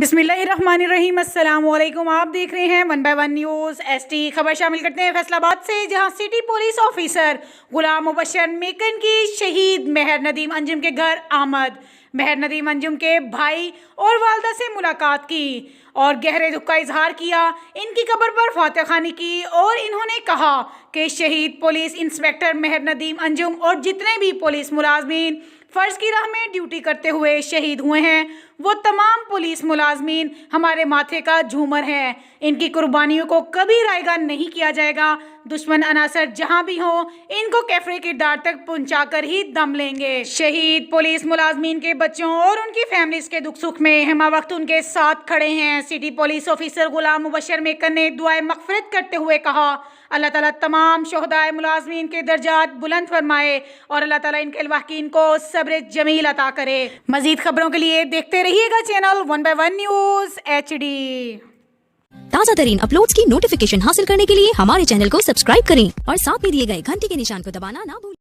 बिस्मिल्लाहिर्रहमानिर्रहीम, अस्सलाम वालेकुम। आप देख रहे हैं 1 बाय 1 न्यूज़ एसटी। खबर शामिल करते हैं फैसलाबाद से, जहां सिटी पुलिस ऑफिसर गुलाम मुबशर मेकन की शहीद मेहर नदीम अंजुम के घर आमद। मेहर नदीम अंजुम के भाई और वालदा से मुलाकात की और गहरे दुख का इजहार किया। इनकी कब्र पर फातिहा खानी की और इन्होंने कहा कि शहीद पुलिस इंस्पेक्टर मेहर नदीम अंजुम और जितने भी पुलिस मुलाजमीन फ़र्ज़ की राह में ड्यूटी करते हुए शहीद हुए हैं, वो तमाम पुलिस मुलाजमीन हमारे माथे का झूमर हैं। इनकी कुर्बानियों को कभी रायगा नहीं किया जाएगा। दुश्मन अनासर जहां भी हों, इनको कैफरे की डार तक पहुंचाकर ही दम लेंगे। शहीद पुलिस मुलाजमीन के बच्चों और उनकी फैमिलीज के दुख सुख में हम वक्त उनके साथ खड़े हैं। सिटी पुलिस ऑफिसर गुलाम मुबशर मेकन ने दुआए मग़फ़िरत करते हुए कहा, अल्लाह ताला तमाम शोहदाए मुलाजमीन के दर्जात बुलंद फरमाए और अल्लाह ताला इनके लवाकिन को सब्र जमील अता करे। मज़ीद खबरों के लिए देखते रहिएगा चैनल 1 बाय 1 न्यूज़ HD। ताज़ा तरीन अपलोड्स की नोटिफिकेशन हासिल करने के लिए हमारे चैनल को सब्सक्राइब करें और साथ में दिए गए घंटी के निशान को दबाना ना भूलें।